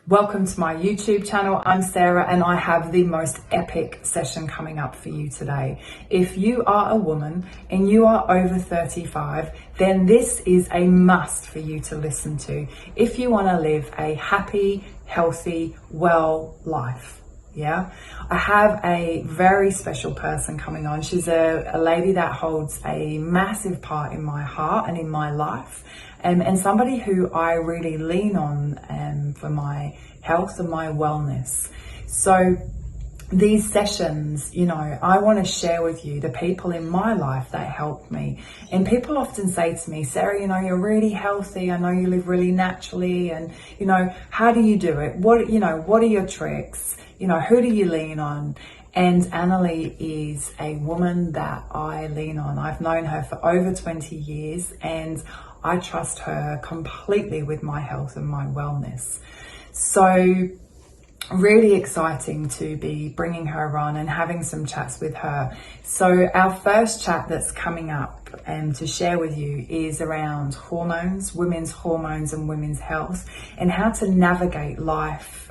Welcome to my YouTube channel. I'm Sarah and I have the most epic session coming up for you today. If you are a woman and you are over 35, then this is a must for you to listen to if you want to live a happy, healthy, well life. Yeah, I have a very special person coming on. She's a lady that holds a massive part in my heart and in my life, and somebody who I really lean on for my health and my wellness. So these sessions, I want to share with you the people in my life that helped me. And people often say to me, Sarah, you're really healthy. I know you live really naturally. And, how do you do it? What are your tricks? Who do you lean on? And Annalie is a woman that I lean on. I've known her for over 20 years and I trust her completely with my health and my wellness. So really exciting to be bringing her on and having some chats with her. So our first chat that's coming up and to share with you is around hormones, women's hormones and women's health, and how to navigate life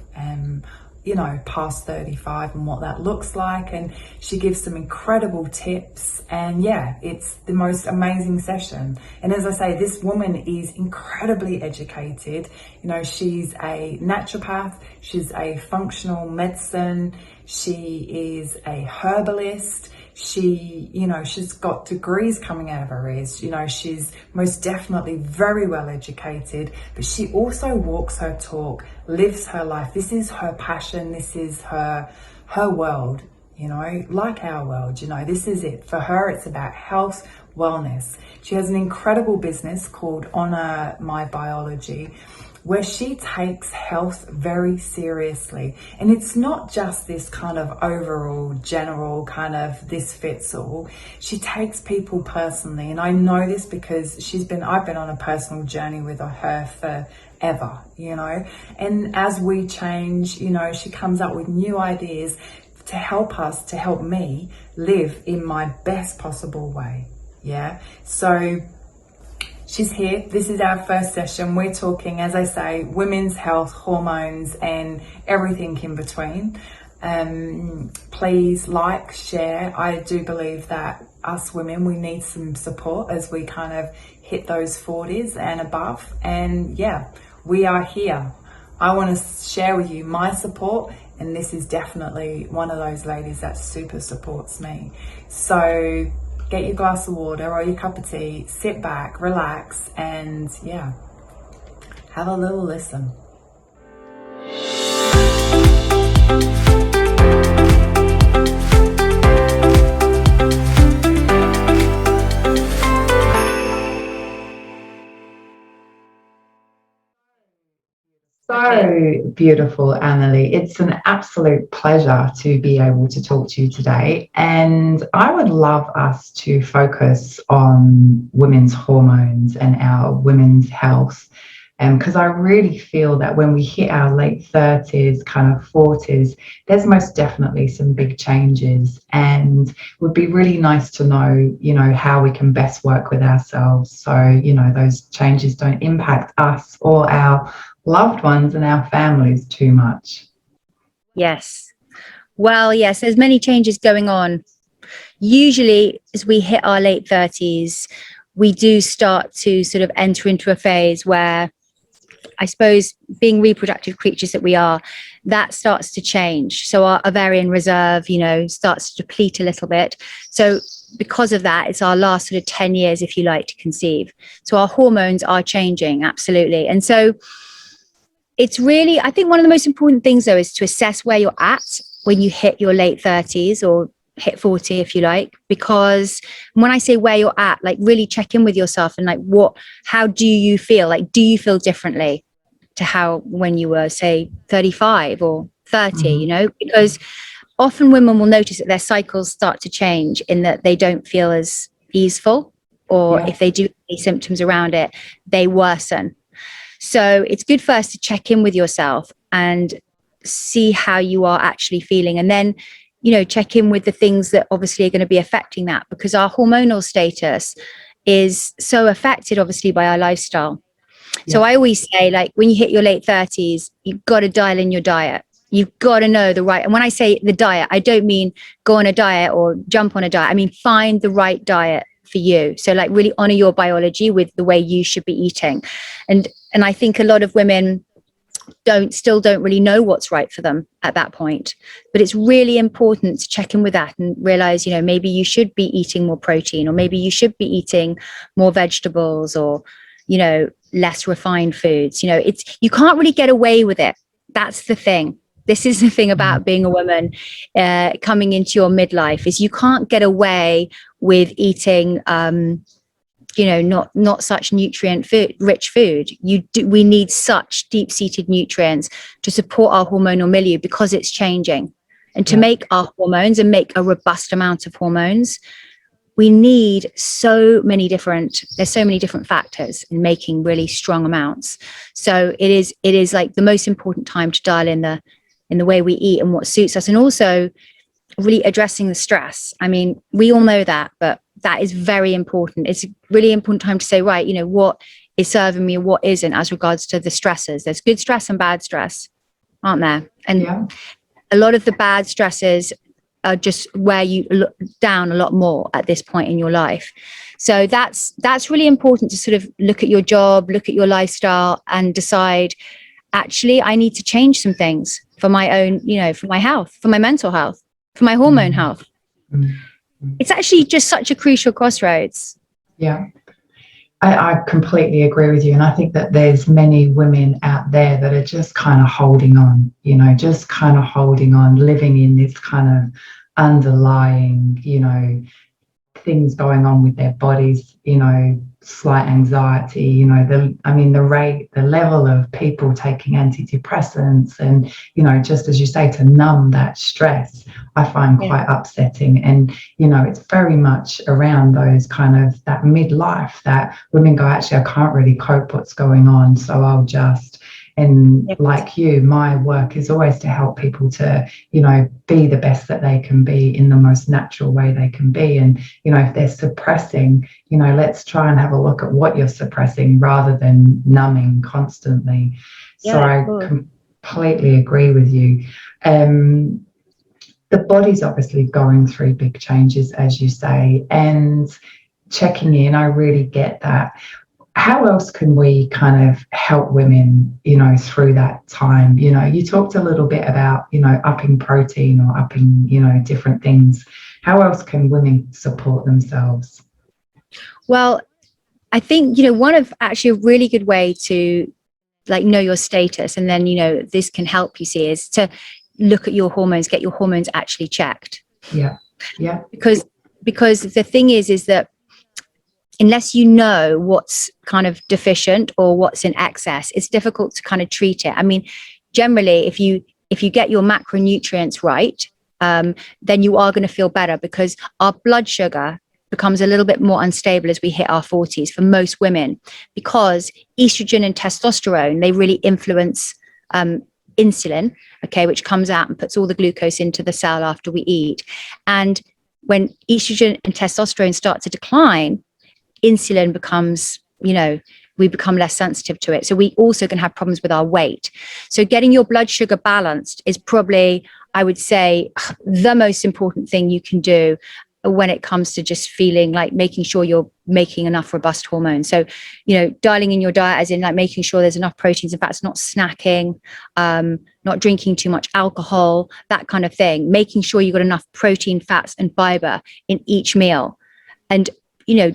past 35 and what that looks like. And she gives some incredible tips, and yeah, it's the most amazing session. And as I say, this woman is incredibly educated. She's a naturopath, she's a functional medicine, she is a herbalist. She's got degrees coming out of her ears. She's most definitely very well educated, but she also walks her talk, lives her life. This is her passion. This is her world, like our world, this is it. For her, it's about health, wellness. She has an incredible business called Honor My Biology, where she takes health very seriously. And it's not just this kind of overall, general kind of this fits all. She takes people personally. And I know this because I've been on a personal journey with her forever, And as we change, she comes up with new ideas to help me live in my best possible way. Yeah. So she's here. This is our first session. We're talking, as I say, women's health, hormones, and everything in between. Please like, share. I do believe that us women, we need some support as we kind of hit those 40s and above. And yeah, we are here. I want to share with you my support, and this is definitely one of those ladies that super supports me. So get your glass of water or your cup of tea, sit back, relax, and yeah, have a little listen. So beautiful, Annalie. It's an absolute pleasure to be able to talk to you today. And I would love us to focus on women's hormones and our women's health. Because I really feel that when we hit our late 30s, kind of 40s, there's most definitely some big changes. And it would be really nice to know, how we can best work with ourselves. So, those changes don't impact us or our loved ones and our families too much. Yes. Well, yes, there's many changes going on. Usually as we hit our late 30s, we do start to sort of enter into a phase where, I suppose, being reproductive creatures that we are, that starts to change. So our ovarian reserve, starts to deplete a little bit. So because of that, it's our last sort of 10 years, if you like, to conceive. So our hormones are changing, absolutely. And so it's really, I think one of the most important things, though, is to assess where you're at when you hit your late 30s or hit 40, if you like, because when I say where you're at, like really check in with yourself and how do you feel? Like, do you feel differently to how when you were, say, 35 or 30, because often women will notice that their cycles start to change in that they don't feel as easeful, or if they do have any symptoms around it, they worsen. So it's good first to check in with yourself and see how you are actually feeling. And then, check in with the things that obviously are going to be affecting that, because our hormonal status is so affected, obviously, by our lifestyle. So I always say, like, when you hit your late 30s, you've got to dial in your diet. You've got to know the right. And when I say the diet, I don't mean go on a diet or jump on a diet. I mean, find the right diet for you. So like really honor your biology with the way you should be eating. And I think a lot of women still don't really know what's right for them at that point. But it's really important to check in with that and realize, maybe you should be eating more protein, or maybe you should be eating more vegetables, or, less refined foods. You can't really get away with it. That's the thing. This is the thing about being a woman coming into your midlife, is you can't get away with eating not such rich food. We need such deep-seated nutrients to support our hormonal milieu, because it's changing. And to make our hormones and make a robust amount of hormones, we need there's so many different factors in making really strong amounts. So it is like the most important time to dial in the way we eat and what suits us, and also really addressing the stress. I mean, we all know that, but that is very important. It's a really important time to say, right, what is serving me, what isn't, as regards to the stresses. There's good stress and bad stress, aren't there? And a lot of the bad stresses are just where you look down a lot more at this point in your life. So that's really important, to sort of look at your job, look at your lifestyle, and decide, actually, I need to change some things for my own, for my health, for my mental health, for my hormone health. It's actually just such a crucial crossroads. Yeah, I completely agree with you. And I think that there's many women out there that are just kind of holding on, just kind of holding on, living in this kind of underlying, things going on with their bodies, slight anxiety, the level of people taking antidepressants and, just as you say, to numb that stress, I find quite upsetting. And, it's very much around those kind of that midlife that women go, actually, I can't really cope what's going on, so I'll just. And like you, my work is always to help people to, be the best that they can be in the most natural way they can be. And, if they're suppressing, let's try and have a look at what you're suppressing rather than numbing constantly. So I completely agree with you. The body's obviously going through big changes, as you say, and checking in, I really get that. How else can we kind of help women, through that time? You talked a little bit about, upping protein or upping, different things. How else can women support themselves? Well, I think, one of actually a really good way to like know your status, and then, this can help you see, is to look at your hormones, get your hormones actually checked. Yeah. Because the thing is that unless you know what's kind of deficient or what's in excess, it's difficult to kind of treat it. I mean, generally, if you get your macronutrients right, then you are going to feel better, because our blood sugar becomes a little bit more unstable as we hit our 40s for most women, because estrogen and testosterone, they really influence insulin, which comes out and puts all the glucose into the cell after we eat. And when estrogen and testosterone start to decline, insulin becomes, we become less sensitive to it. So we also can have problems with our weight. So getting your blood sugar balanced is probably, I would say, the most important thing you can do when it comes to just feeling like making sure you're making enough robust hormones. So, dialing in your diet, as in like making sure there's enough proteins and fats, not snacking, not drinking too much alcohol, that kind of thing, making sure you've got enough protein, fats and fiber in each meal. And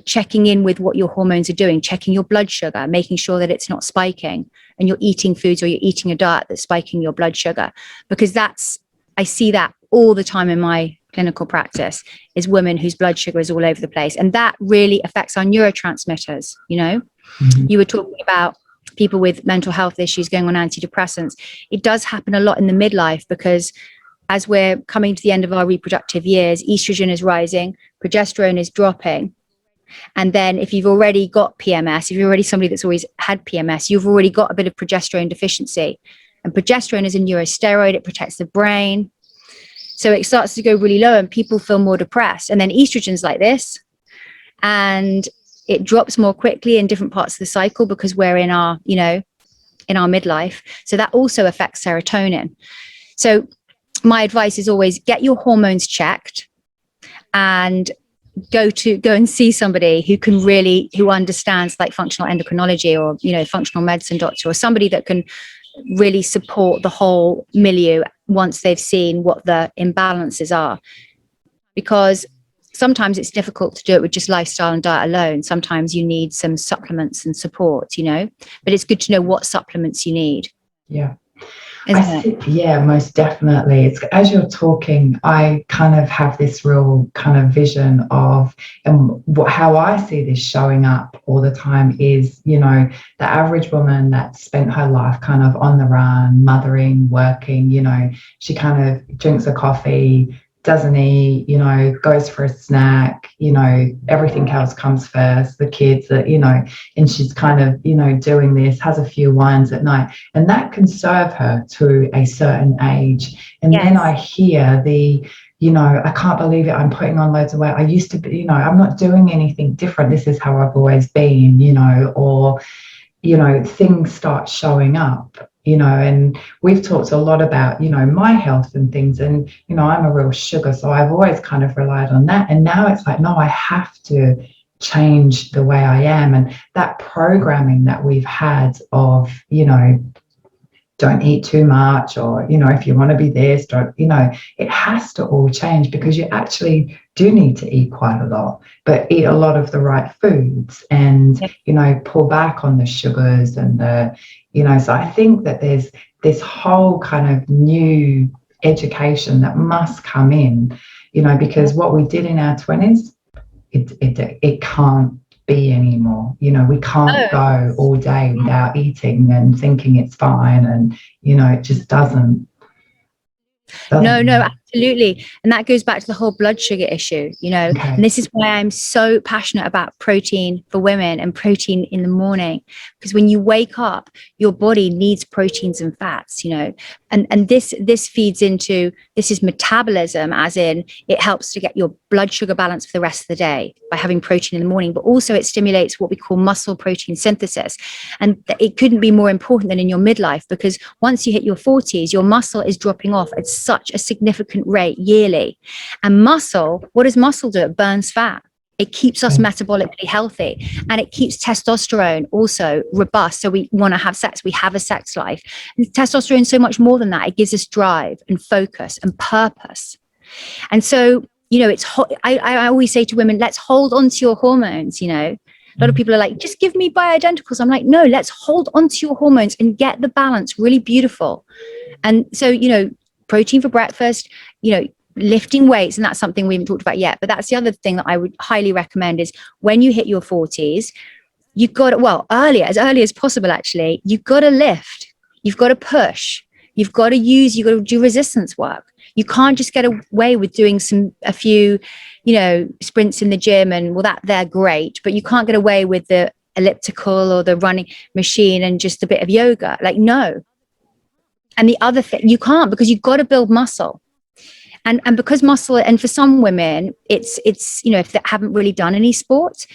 checking in with what your hormones are doing, checking your blood sugar, making sure that it's not spiking, and you're eating foods or you're eating a diet that's spiking your blood sugar. Because I see that all the time in my clinical practice, is women whose blood sugar is all over the place. And that really affects our neurotransmitters. You were talking about people with mental health issues going on antidepressants. It does happen a lot in the midlife, because as we're coming to the end of our reproductive years, estrogen is rising, progesterone is dropping. And then if you've already got PMS, if you're already somebody that's always had PMS, you've already got a bit of progesterone deficiency. And progesterone is a neurosteroid, it protects the brain. So it starts to go really low and people feel more depressed. And then estrogen's like this. And it drops more quickly in different parts of the cycle because we're in our, you know, in our midlife. So that also affects serotonin. So my advice is always get your hormones checked and go and see somebody who understands like functional endocrinology, or, you know, functional medicine doctor, or somebody that can really support the whole milieu once they've seen what the imbalances are. Because sometimes it's difficult to do it with just lifestyle and diet alone. Sometimes you need some supplements and support, you know, but it's good to know what supplements you need. Yeah. Yeah, most definitely. It's, as you're talking, I kind of have this real kind of vision of, and how I see this showing up all the time is, you know, the average woman that spent her life kind of on the run, mothering, working, you know, she kind of drinks a coffee, doesn't eat, you know, goes for a snack, you know, everything else comes first, the kids, you know, and she's kind of, you know, doing this, has a few wines at night, and that can serve her to a certain age. And then I hear you know, I can't believe it, I'm putting on loads of weight. I used to be, you know, I'm not doing anything different. This is how I've always been, you know, or, you know, things start showing up. You know, and we've talked a lot about, you know, my health and things, and, you know, I'm a real sugar, so I've always kind of relied on that. And now it's like, no, I have to change the way I am. And that programming that we've had of, you know, don't eat too much, or, you know, if you want to be this, don't, you know, it has to all change, because you actually do need to eat quite a lot, but eat a lot of the right foods, and, you know, pull back on the sugars and the, you know, so I think that there's this whole kind of new education that must come in, you know, because what we did in our 20s, it can't be anymore. You know, we can't go all day without eating and thinking it's fine, and, you know, it just doesn't. No, absolutely. And that goes back to the whole blood sugar issue, you know, and this is why I'm so passionate about protein for women and protein in the morning, because when you wake up, your body needs proteins and fats, you know, and this feeds into, this is metabolism, as in it helps to get your blood sugar balance for the rest of the day by having protein in the morning, but also it stimulates what we call muscle protein synthesis. And it couldn't be more important than in your midlife, because once you hit your 40s, your muscle is dropping off at such a significant rate yearly. And muscle, what does muscle do? It burns fat. It keeps us metabolically healthy, and it keeps testosterone also robust. So we want to have sex. We have a sex life. And testosterone is so much more than that. It gives us drive and focus and purpose. And so, you know, I always say to women, let's hold on to your hormones. You know, a lot of people are like, just give me bioidenticals. I'm like, no, let's hold on to your hormones and get the balance really beautiful. And so, you know, protein for breakfast, you know, lifting weights, and that's something we haven't talked about yet, but that's the other thing that I would highly recommend is when you hit your 40s, you've got to, well, as early as possible, actually, you've got to lift, you've got to push, you've got to do resistance work. You can't just get away with doing a few, you know, sprints in the gym, and well, they're great, but you can't get away with the elliptical or the running machine and just a bit of yoga. Like, no. And the other thing, you can't, because you've got to build muscle. And because muscle, and for some women, it's, you know, if they haven't really done any sport,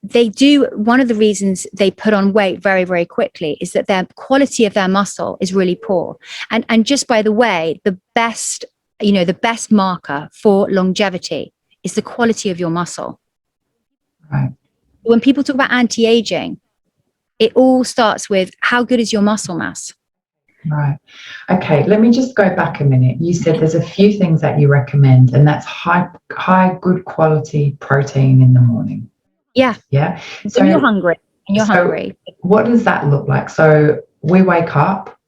they do, one of the reasons they put on weight very, very quickly is that their quality of their muscle is really poor. And just by the way, the best marker for longevity is the quality of your muscle. Right. When people talk about anti-aging, it all starts with how good is your muscle mass? Right. Okay, let me just go back a minute. You said there's a few things that you recommend, and that's high good quality protein in the morning. Yeah. Yeah. So you're hungry. And you're hungry. What does that look like? So we wake up,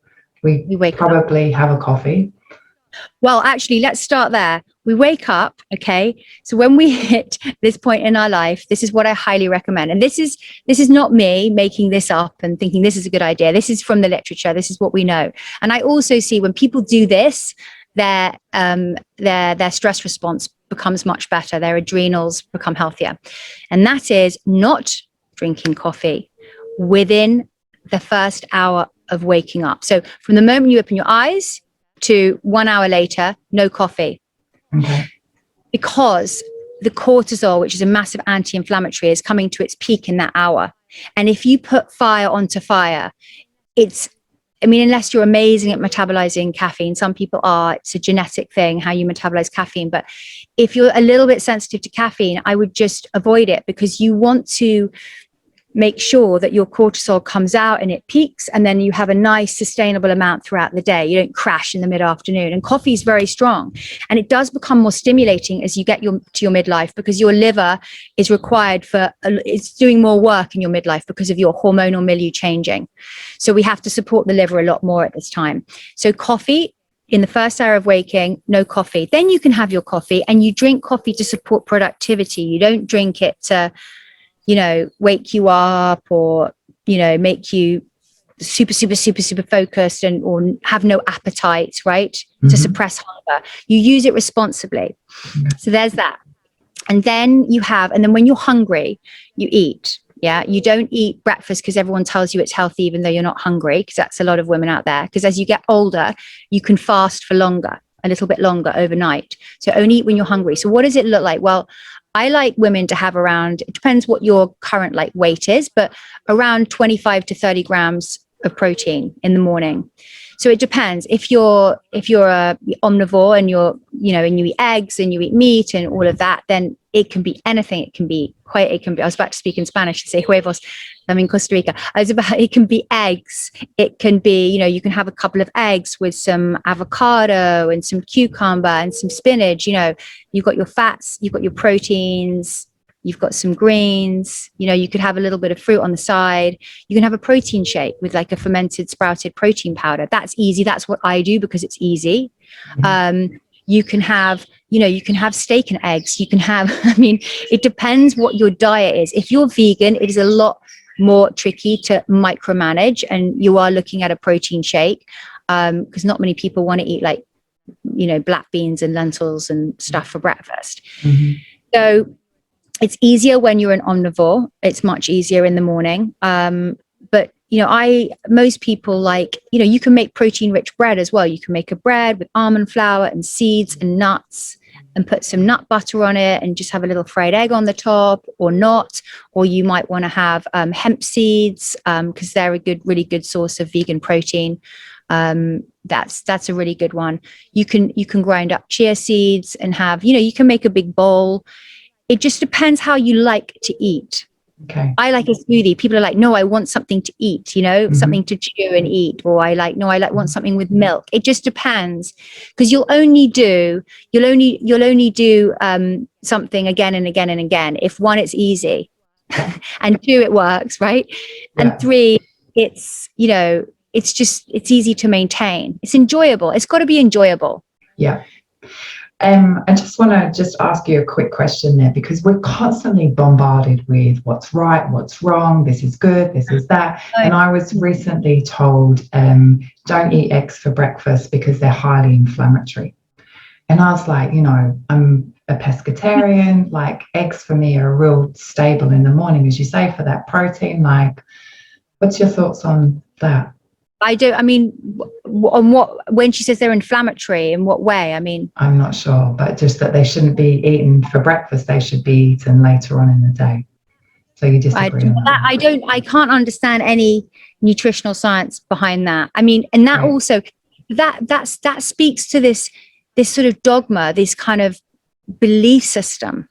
we probably have a coffee. Well, actually, let's start there. We wake up, okay? So when we hit this point in our life, this is what I highly recommend. And this is not me making this up and thinking this is a good idea. This is from the literature. This is what we know. And I also see when people do this, their stress response becomes much better. Their adrenals become healthier. And that is not drinking coffee within the first hour of waking up. So from the moment you open your eyes to 1 hour later, no coffee. Okay. Because the cortisol, which is a massive anti-inflammatory, is coming to its peak in that hour. And if you put fire onto fire, unless you're amazing at metabolizing caffeine, some people are, it's a genetic thing, how you metabolize caffeine. But if you're a little bit sensitive to caffeine, I would just avoid it, because you want to make sure that your cortisol comes out and it peaks, and then you have a nice sustainable amount throughout the day. You don't crash in the mid-afternoon. And coffee is very strong, and it does become more stimulating as you get to your midlife, because your liver is required it's doing more work in your midlife because of your hormonal milieu changing. So we have to support the liver a lot more at this time. So coffee in the first hour of waking, no coffee. Then you can have your coffee, and you drink coffee to support productivity. You don't drink it to wake you up, or, make you super focused or have no appetite, right? To suppress hunger. You use it responsibly. So there's that. And then when you're hungry, you eat. Yeah. You don't eat breakfast because everyone tells you it's healthy, even though you're not hungry, because that's a lot of women out there. Because as you get older, you can fast for longer, a little bit longer overnight. So only eat when you're hungry. So what does it look like? Well, I like women to have around, it depends what your current weight is, but around 25 to 30 grams of protein in the morning. So it depends. If you're a omnivore and and you eat eggs and you eat meat and all of that, then it can be anything. It can be, I was about to speak in Spanish and say huevos. I'm in Costa Rica. It can be eggs. It can be, you can have a couple of eggs with some avocado and some cucumber and some spinach. You've got your fats, you've got your proteins, you've got some greens, you could have a little bit of fruit on the side. You can have a protein shake with a fermented sprouted protein powder. That's easy. That's what I do because it's easy. You can have, you can have steak and eggs. You can have, it depends what your diet is. If you're vegan, it is a lot more tricky to micromanage, and you are looking at a protein shake, because not many people want to eat black beans and lentils and stuff for breakfast. So it's easier when you're an omnivore. It's much easier in the morning. But most people you can make protein rich bread as well. You can make a bread with almond flour and seeds and nuts, and put some nut butter on it, and just have a little fried egg on the top, or not. Or you might want to have hemp seeds, because they're a really good source of vegan protein. That's a really good one. You can grind up chia seeds and have, you can make a big bowl. It just depends how you like to eat. Okay. I like a smoothie. People are like, no, I want something to eat, something to chew and eat. Or want something with milk. It just depends, because you'll only do something again and again and again if, one, it's easy, and two, it works, right? Yeah. And three, it's easy to maintain. It's enjoyable. It's got to be enjoyable. Yeah. I just want to ask you a quick question there, because we're constantly bombarded with what's right, what's wrong, this is good, this is that. And I was recently told, don't eat eggs for breakfast because they're highly inflammatory. And I was like, I'm a pescatarian, eggs for me are real stable in the morning, as you say, for that protein. What's your thoughts on that? When she says they're inflammatory, in what way? I'm not sure, but just that they shouldn't be eaten for breakfast. They should be eaten later on in the day. So you disagree on that? I can't understand any nutritional science behind that. And that right. Also, that speaks to this sort of dogma, this kind of belief system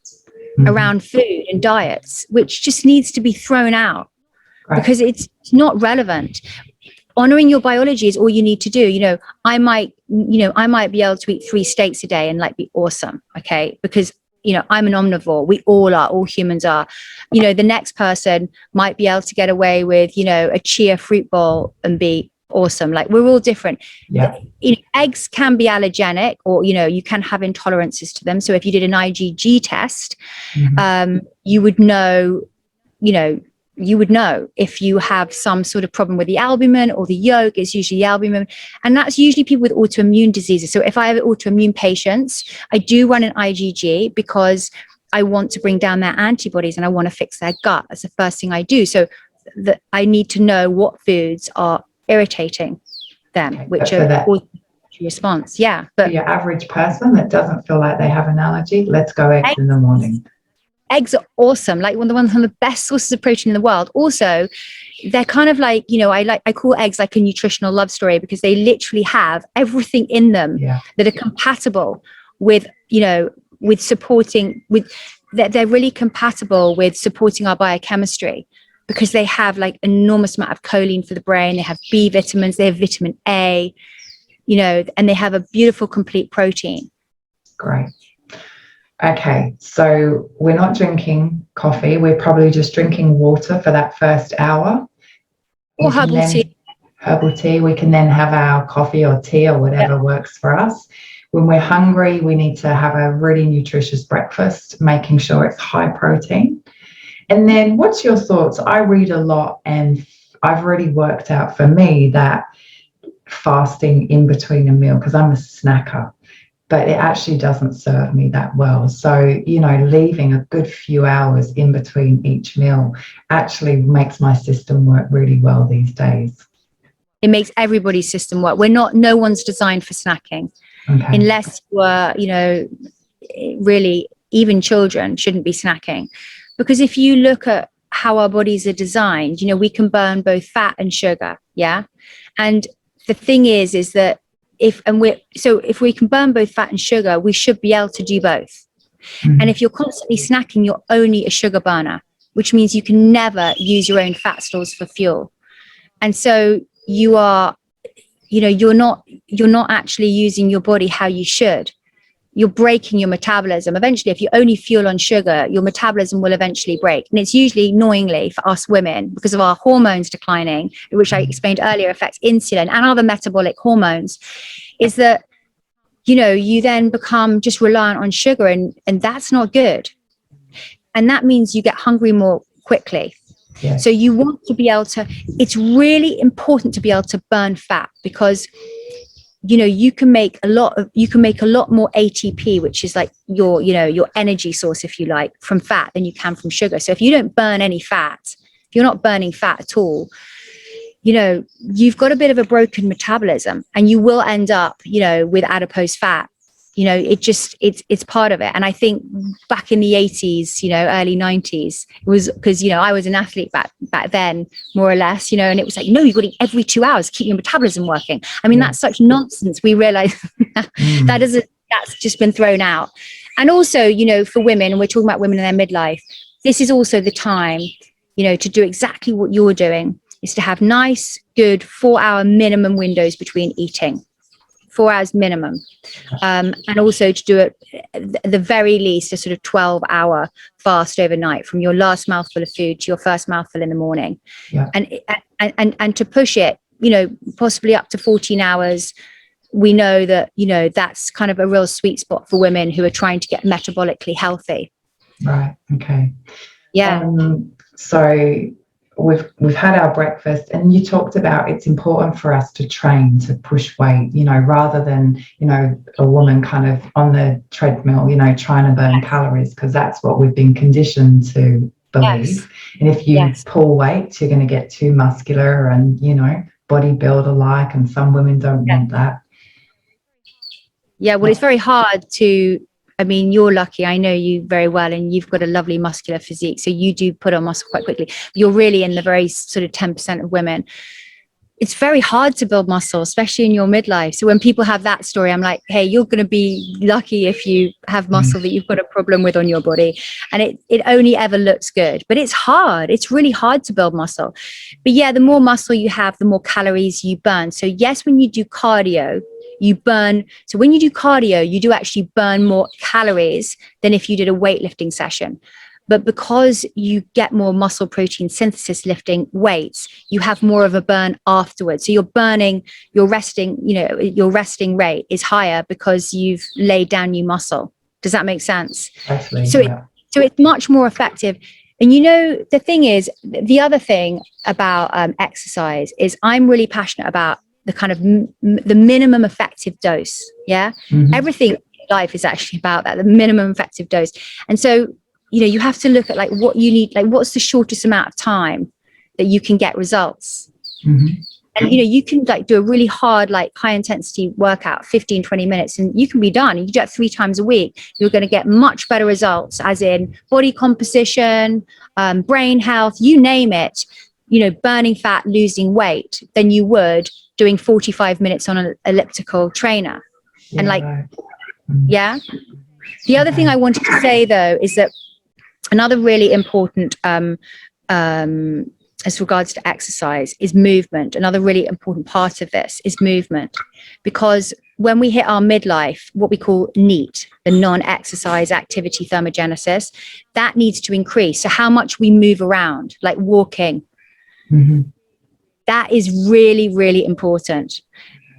around food and diets, which just needs to be thrown out, right. Because it's not relevant. Honoring your biology is all you need to do. I might be able to eat 3 steaks a day and be awesome. Okay. Because, I'm an omnivore. We all are, all humans are. The next person might be able to get away with, a chia fruit bowl and be awesome. We're all different. Yeah. Eggs can be allergenic, or, you can have intolerances to them. So if you did an IgG test, you would know, if you have some sort of problem with the albumin or the yolk. It's usually the albumin, and that's usually people with autoimmune diseases. So if I have autoimmune patients, I do run an IgG because I want to bring down their antibodies and I want to fix their gut. That's the first thing I do. So I need to know what foods are irritating them, which are inflammatory response. Yeah, for but your average person that doesn't feel like they have an allergy, let's go eggs in the morning. eggs are awesome, like one of the best sources of protein in the world. Also, they're kind of like, I call eggs like a nutritional love story, because they literally have everything in them that are compatible with, with supporting, they're really compatible with supporting our biochemistry, because they have like enormous amount of choline for the brain. They have B vitamins, they have vitamin A, and they have a beautiful complete protein. Great. Okay, so we're not drinking coffee. We're probably just drinking water for that first hour. Or herbal tea. Herbal tea. We can then have our coffee or tea or whatever works for us. When we're hungry, we need to have a really nutritious breakfast, making sure it's high protein. And then what's your thoughts? I read a lot, and I've already worked out for me that fasting in between a meal, because I'm a snacker, but it actually doesn't serve me that well. So, leaving a good few hours in between each meal actually makes my system work really well these days. It makes everybody's system work. No one's designed for snacking. Okay. Unless you are, really, even children shouldn't be snacking. Because if you look at how our bodies are designed, we can burn both fat and sugar. Yeah. And the thing is that if we can burn both fat and sugar, we should be able to do both. Mm-hmm. And if you're constantly snacking, you're only a sugar burner, which means you can never use your own fat stores for fuel. And so you are, you're not actually using your body how you should. You're breaking your metabolism. Eventually, if you only fuel on sugar, your metabolism will eventually break. And it's usually, annoyingly, for us women, because of our hormones declining, which I explained earlier affects insulin and other metabolic hormones, is that, you then become just reliant on sugar, and that's not good. And that means you get hungry more quickly. Yeah. So you want to be able to, it's really important to be able to burn fat, because you can make a lot more ATP, which is like your energy source, if you like, from fat than you can from sugar. So if you don't burn any fat, if you're not burning fat at all, you've got a bit of a broken metabolism, and you will end up, with adipose fat. It's part of it. And I think back in the 80s, early 90s, it was because, I was an athlete back then, more or less, and it was like, no, you've got to eat every 2 hours, keep your metabolism working. I mean, that's such nonsense. We realize that's just been thrown out. And also, for women, and we're talking about women in their midlife, this is also the time, to do exactly what you're doing, is to have nice, good 4-hour minimum windows between eating. 4 hours minimum, and also to do it at the very least a sort of 12-hour fast overnight, from your last mouthful of food to your first mouthful in the morning. And to push it, possibly up to 14 hours. We know that that's kind of a real sweet spot for women who are trying to get metabolically healthy. Right. Okay. Yeah. So we've had our breakfast, and you talked about it's important for us to train to push weight, rather than, a woman kind of on the treadmill, trying to burn calories, because that's what we've been conditioned to believe. Yes. And if you pull weight, you're going to get too muscular and, bodybuilder like, and some women don't want that. Yeah, well, it's very hard to, I mean, you're lucky. I know you very well, and you've got a lovely muscular physique. So you do put on muscle quite quickly. You're really in the very sort of 10% of women. It's very hard to build muscle, especially in your midlife. So when people have that story, I'm like, hey, you're going to be lucky if you have muscle that you've got a problem with on your body. And it only ever looks good. But it's hard. It's really hard to build muscle. But yeah, the more muscle you have, the more calories you burn. So yes, when you do cardio, you burn. So when you do cardio, you do actually burn more calories than if you did a weightlifting session. But because you get more muscle protein synthesis lifting weights, you have more of a burn afterwards. So you're burning, your resting rate is higher because you've laid down new muscle. Does that make sense? Absolutely. So it's much more effective. And the thing is, the other thing about exercise is I'm really passionate about the kind of the minimum effective dose. Yeah. Mm-hmm. Everything in life is actually about that, the minimum effective dose. And so, you have to look at like what you need, like what's the shortest amount of time that you can get results. Mm-hmm. And, you can like do a really hard, like high intensity workout, 15-20 minutes, and you can be done. You do that 3 times a week. You're going to get much better results, as in body composition, brain health, you name it, burning fat, losing weight, than you would doing 45 minutes on an elliptical trainer. Yeah, and like, right. yeah. The other thing I wanted to say though, is that another really important, as regards to exercise, is movement. Another really important part of this is movement, because when we hit our midlife, what we call NEAT, the non-exercise activity thermogenesis, that needs to increase. So how much we move around, like walking, that is really, really important,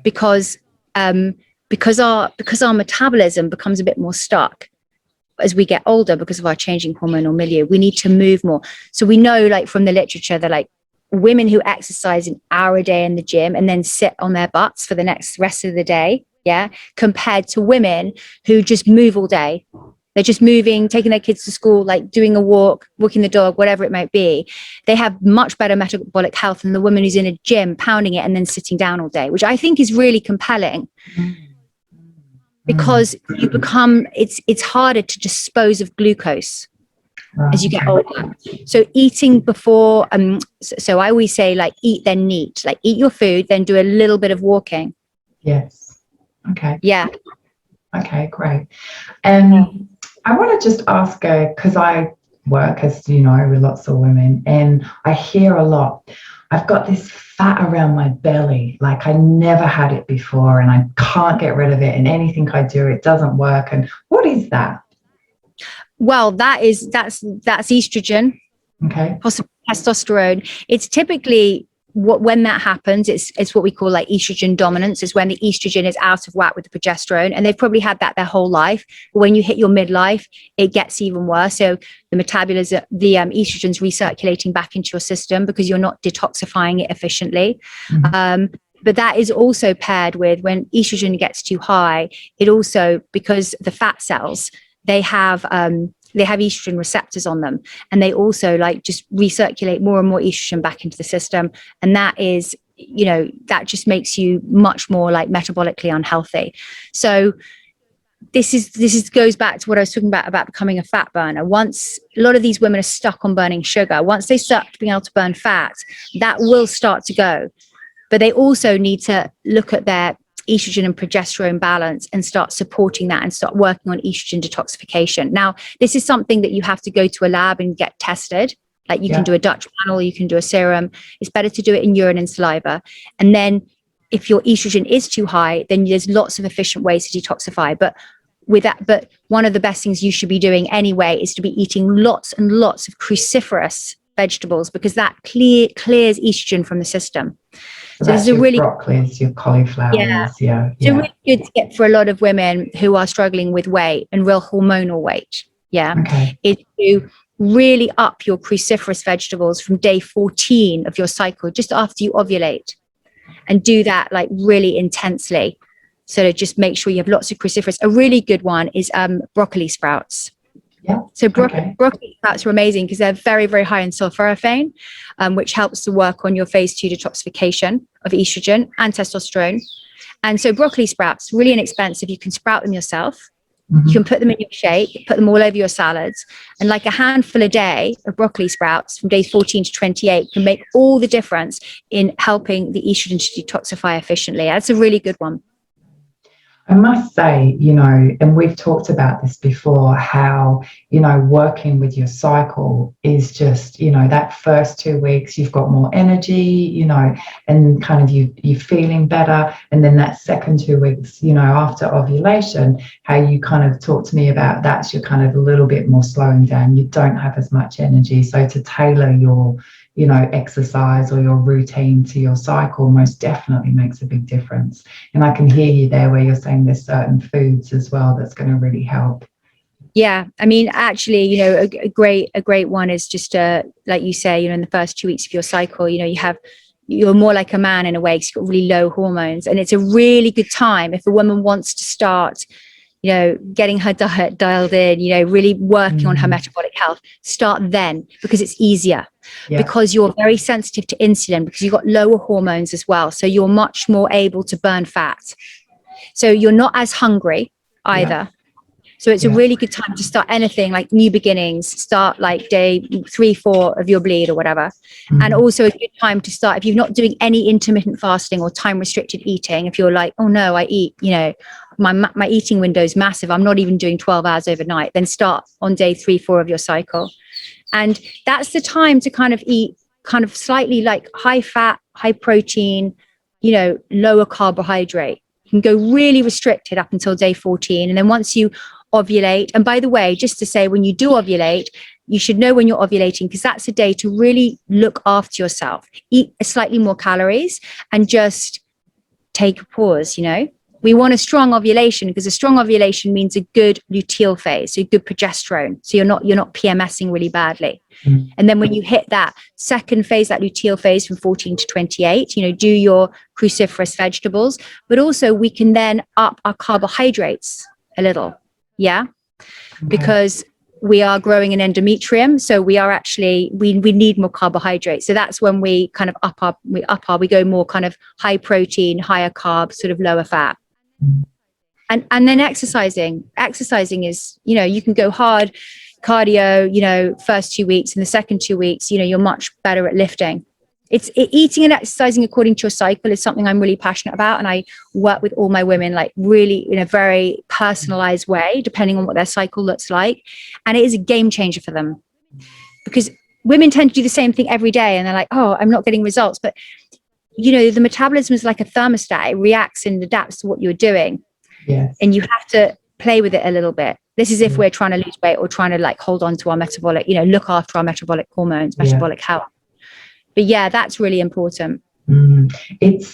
because our metabolism becomes a bit more stuck as we get older because of our changing hormonal milieu. We need to move more. So we know, like from the literature, that like women who exercise an hour a day in the gym and then sit on their butts for the rest of the day, compared to women who just move all day. They're just moving, taking their kids to school, like doing a walk, walking the dog, whatever it might be. They have much better metabolic health than the woman who's in a gym pounding it and then sitting down all day, which I think is really compelling. Because you become, it's harder to dispose of glucose as you get older. So eating before, so I always say, like, eat then NEAT, like eat your food, then do a little bit of walking. Yes. Okay. Yeah. Okay, great. And I want to just ask, because I work, as you know, with lots of women, and I hear a lot, I've got this fat around my belly, like I never had it before, and I can't get rid of it, and anything I do, it doesn't work. And what is that? Well, that's estrogen. Okay. Possibly testosterone. It's typically when that happens, it's what we call like estrogen dominance. Is when the estrogen is out of whack with the progesterone, and they've probably had that their whole life. But when you hit your midlife, it gets even worse. So the metabolism, the estrogen's recirculating back into your system because you're not detoxifying it efficiently. But that is also paired with, when estrogen gets too high, it also, because the fat cells, they have estrogen receptors on them, and they also like just recirculate more and more estrogen back into the system. And that is, that just makes you much more like metabolically unhealthy. So this goes back to what I was talking about becoming a fat burner. Once a lot of these women are stuck on burning sugar, once they start being able to burn fat, that will start to go. But they also need to look at their estrogen and progesterone balance and start supporting that and start working on estrogen detoxification. Now, this is something that you have to go to a lab and get tested. Like you can do a Dutch panel, you can do a serum. It's better to do it in urine and saliva. And then if your estrogen is too high, then there's lots of efficient ways to detoxify. But one of the best things you should be doing anyway is to be eating lots and lots of cruciferous vegetables, because that clears estrogen from the system. So this is a really broccolis, your cauliflowers, yeah. So really good to get for a lot of women who are struggling with weight and real hormonal weight. Is to really up your cruciferous vegetables from day 14 of your cycle, just after you ovulate, and do that like really intensely. So to just make sure you have lots of cruciferous. A really good one is broccoli sprouts. Yeah. So broccoli sprouts are amazing because they're very, very high in sulforaphane, which helps to work on your phase 2 detoxification of estrogen and testosterone. And so broccoli sprouts, really inexpensive. You can sprout them yourself. You can put them in your shake, put them all over your salads. And like a handful a day of broccoli sprouts from days 14 to 28 can make all the difference in helping the estrogen to detoxify efficiently. That's a really good one. I must say, and we've talked about this before, how, working with your cycle is just, that first 2 weeks, you've got more energy, and kind of you're feeling better. And then that second 2 weeks, after ovulation, how you kind of talk to me about that, you're kind of a little bit more slowing down. You don't have as much energy. So to tailor your exercise or your routine to your cycle most definitely makes a big difference. And I can hear you there where you're saying there's certain foods as well that's going to really help. Yeah, I mean, actually, a great one is just like you say, in the first 2 weeks of your cycle, you're more like a man in a way because you've got really low hormones, and it's a really good time if a woman wants to start getting her diet dialed in, really working on her metabolic health, start then, because it's easier. Because you're very sensitive to insulin, because you've got lower hormones as well. So you're much more able to burn fat. So you're not as hungry either. So it's a really good time to start anything like new beginnings, start like day 3, 4 of your bleed or whatever. And also a good time to start, if you're not doing any intermittent fasting or time restricted eating, if you're like, oh no, I eat, my eating window is massive, I'm not even doing 12 hours overnight, then start on day 3, 4 of your cycle. And that's the time to kind of eat kind of slightly like high fat, high protein, lower carbohydrate. You can go really restricted up until day 14. And then once you ovulate, and by the way, just to say, when you do ovulate, you should know when you're ovulating, because that's a day to really look after yourself, eat slightly more calories, and just take a pause. We want a strong ovulation, because a strong ovulation means a good luteal phase, so a good progesterone, so you're not PMSing really badly. And then when you hit that second phase, that luteal phase from 14 to 28, do your cruciferous vegetables, but also we can then up our carbohydrates a little. Because we are growing an endometrium, so we are actually we need more carbohydrates. So that's when we kind of we go more kind of high protein, higher carb, sort of lower fat. And then exercising is, you can go hard cardio, first 2 weeks, and the second 2 weeks, you're much better at lifting. It's eating and exercising according to your cycle is something I'm really passionate about, and I work with all my women like really in a very personalized way, depending on what their cycle looks like. And it is a game changer for them, because women tend to do the same thing every day, and they're like, oh, I'm not getting results. But the metabolism is like a thermostat. It reacts and adapts to what you're doing. And you have to play with it a little bit. This is if we're trying to lose weight or trying to like hold on to our metabolic, look after our metabolic hormones, metabolic health. But that's really important. It's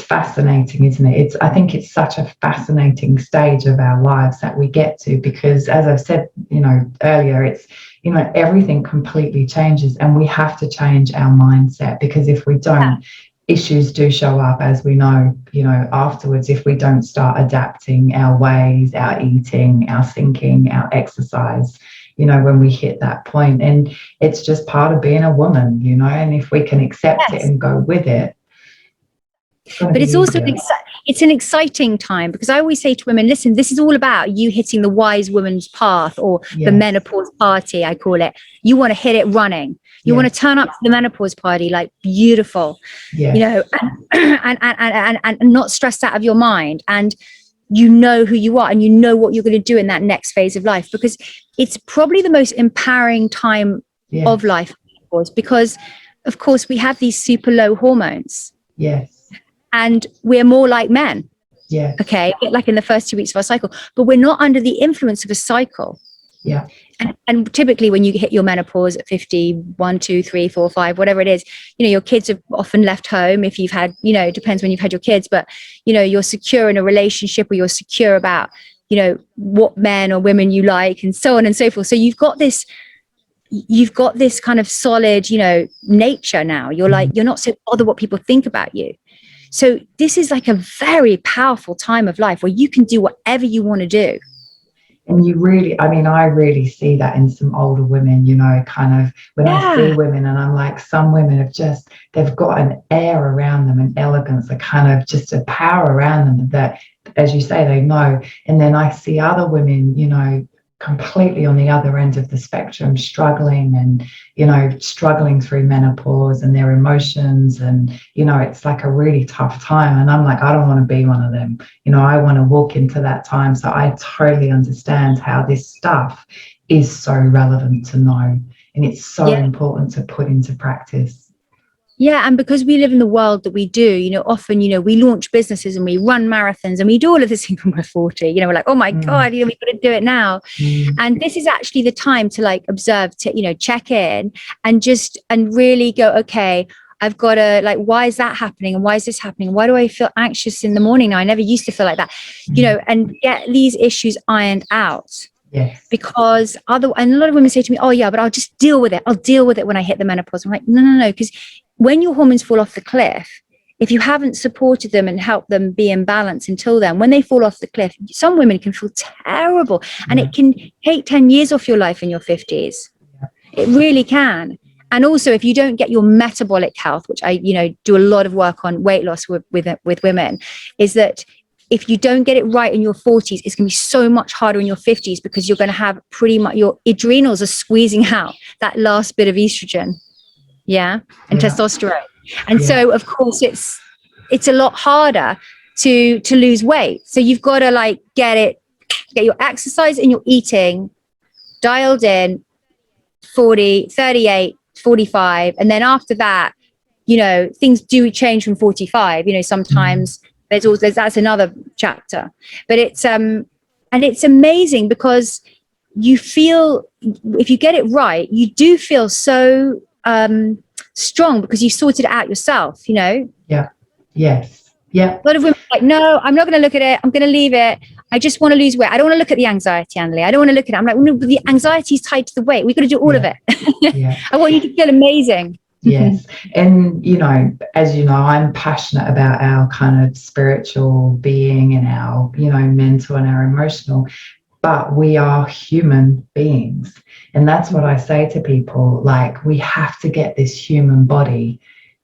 fascinating, isn't it? I think it's such a fascinating stage of our lives that we get to, because as I've said, earlier, it's, everything completely changes, and we have to change our mindset, because if we don't, issues do show up, as we know, afterwards, if we don't start adapting our ways, our eating, our thinking, our exercise, when we hit that point. And it's just part of being a woman, and if we can accept it and go with it. But it's also it's an exciting time, because I always say to women, listen, this is all about you hitting the wise woman's path, or the menopause party, I call it. You want to hit it running. You want to turn up to the menopause party like beautiful, and not stressed out of your mind. And who you are, and what you're going to do in that next phase of life, because it's probably the most empowering time of life, because of course we have these super low hormones. And we're more like men. Okay, like in the first 2 weeks of our cycle, but we're not under the influence of a cycle. And typically when you hit your menopause at 50, 1, 2, 3, 4, 5, whatever it is, your kids have often left home. If you've had, it depends when you've had your kids, but, you're secure in a relationship, or you're secure about, what men or women you like, and so on and so forth. So you've got this kind of solid, nature now. You're like, you're not so bothered what people think about you. So this is like a very powerful time of life where you can do whatever you want to do. And I really see that in some older women, kind of when I see women, and I'm like, some women they've got an air around them, an elegance, a kind of just a power around them that, as you say, they know. And then I see other women, completely on the other end of the spectrum, struggling through menopause and their emotions, and it's like a really tough time. And I'm like, I don't want to be one of them. I want to walk into that time. So I totally understand how this stuff is so relevant to know, and it's so important to put into practice. And because we live in the world that we do, often, we launch businesses and we run marathons and we do all of this thing when we're 40, we're like, oh my God, we've got to do it now. And this is actually the time to like observe, to, check in and really go, okay, I've got to like, why is that happening? And why is this happening? Why do I feel anxious in the morning now? I never used to feel like that, and get these issues ironed out. Because and a lot of women say to me, oh yeah, but I'll just deal with it. I'll deal with it when I hit the menopause. I'm like, no, because when your hormones fall off the cliff, if you haven't supported them and helped them be in balance until then, when they fall off the cliff, some women can feel terrible, and it can take 10 years off your life in your 50s. It really can. And also, if you don't get your metabolic health, which I, do a lot of work on weight loss with women, is that if you don't get it right in your 40s, it's going to be so much harder in your 50s, because you're going to have pretty much, your adrenals are squeezing out that last bit of estrogen, and testosterone. And so, of course, it's a lot harder to lose weight. So you've got to like get your exercise and your eating dialed in, 40, 38, 45. And then after that, things do change from 45. Sometimes that's another chapter. But it's and it's amazing, because you feel, if you get it right, you do feel so strong, because you sorted it out yourself. Yes. Yeah. A lot of women are like, no, I'm not going to look at it. I'm going to leave it. I just want to lose weight. I don't want to look at the anxiety, Annalie. I don't want to look at it. I'm like, no, but the anxiety is tied to the weight. We've got to do all of it. I want you to feel amazing. Yes. And, as you know, I'm passionate about our kind of spiritual being and our, mental and our emotional, but we are human beings. And that's what I say to people, like, we have to get this human body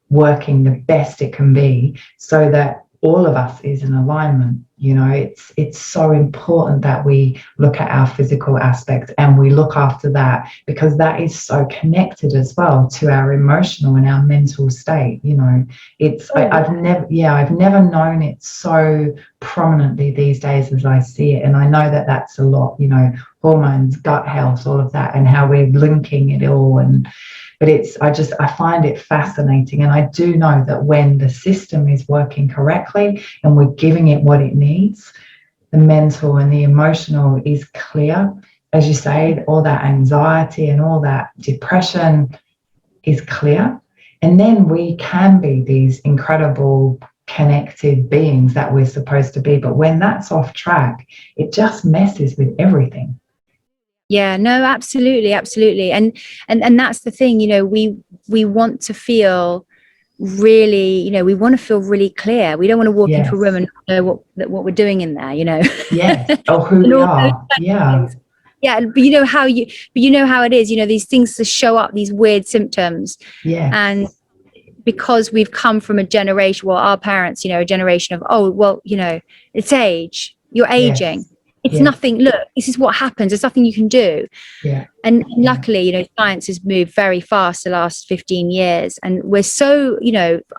working the best it can be, so that all of us is in alignment. It's so important that we look at our physical aspects and we look after that, because that is so connected as well to our emotional and our mental state. I've never known it so prominently these days as I see it. And I know that that's a lot, hormones, gut health, all of that, and how we're linking it all. But I find it fascinating. And I do know that when the system is working correctly and we're giving it what it needs, the mental and the emotional is clear. As you say, all that anxiety and all that depression is clear. And then we can be these incredible connected beings that we're supposed to be. But when that's off track, it just messes with everything. Yeah, no, absolutely. And that's the thing, we want to feel really, we want to feel really clear. We don't want to walk into a room and know what we're doing in there, Yes. Or who we are. Yeah. Yeah, but you know how it is, these things that show up, these weird symptoms. Yeah. And because we've come from a generation, our parents, a generation of, it's age, you're aging. Yes. It's nothing. Look, this is what happens. There's nothing you can do. Yeah. And luckily, science has moved very fast the last 15 years. And we're so,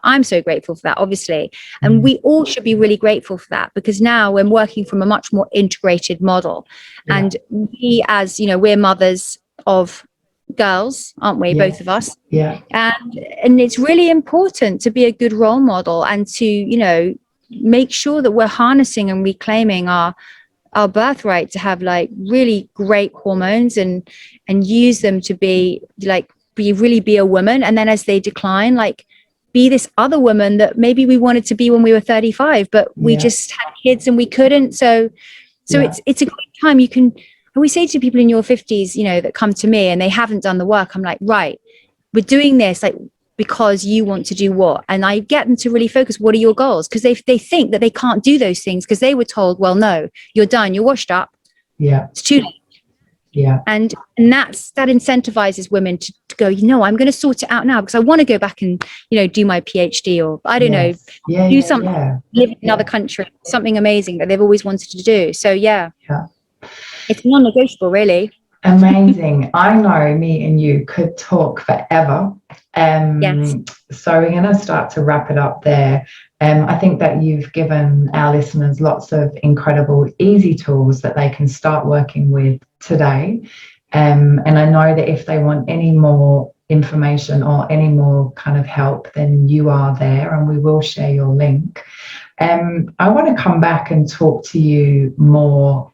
I'm so grateful for that, obviously. And we all should be really grateful for that, because now we're working from a much more integrated model. Yeah. And we, as, we're mothers of girls, aren't we? Yes. Both of us. Yeah. And it's really important to be a good role model and to, make sure that we're harnessing and reclaiming our birthright to have like really great hormones and use them to be a woman. And then as they decline, like be this other woman that maybe we wanted to be when we were 35, but we just had kids and we couldn't. So it's a great time. You can, we say to people in your 50s, that come to me and they haven't done the work, I'm like, right, we're doing this like because you want to do what? And I get them to really focus, what are your goals? Because they think that they can't do those things because they were told, well, no, you're done, you're washed up. Yeah. It's too late. Yeah. And that incentivizes women to go, I'm going to sort it out now because I want to go back and, do my PhD or I don't know, do something, live in another country, something amazing that they've always wanted to do. So it's non-negotiable, really. Amazing. I know me and you could talk forever. Yes. So we're going to start to wrap it up there. I think that you've given our listeners lots of incredible, easy tools that they can start working with today. And I know that if they want any more information or any more kind of help, then you are there and we will share your link. I want to come back and talk to you more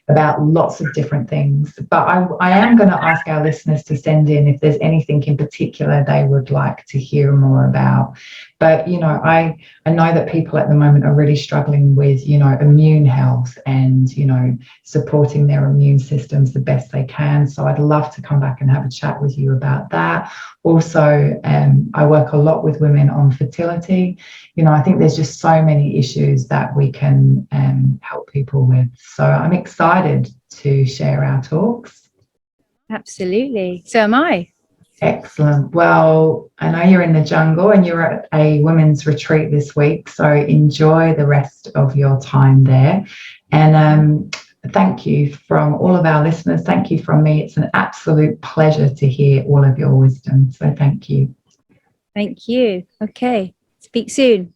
about lots of different things, but I am going to ask our listeners to send in if there's anything in particular they would like to hear more about. But, you know, I know that people at the moment are really struggling with, you know, immune health and, you know, supporting their immune systems the best they can. So I'd love to come back and have a chat with you about that. Also, I work a lot with women on fertility. You know, I think there's just so many issues that we can help people with. So I'm excited to share our talks. Absolutely. So am I. Excellent. Well, I know you're in the jungle and you're at a women's retreat this week, so enjoy the rest of your time there. And thank you from all of our listeners. Thank you from me. It's an absolute pleasure to hear all of your wisdom. So thank you. Thank you. Okay. Speak soon.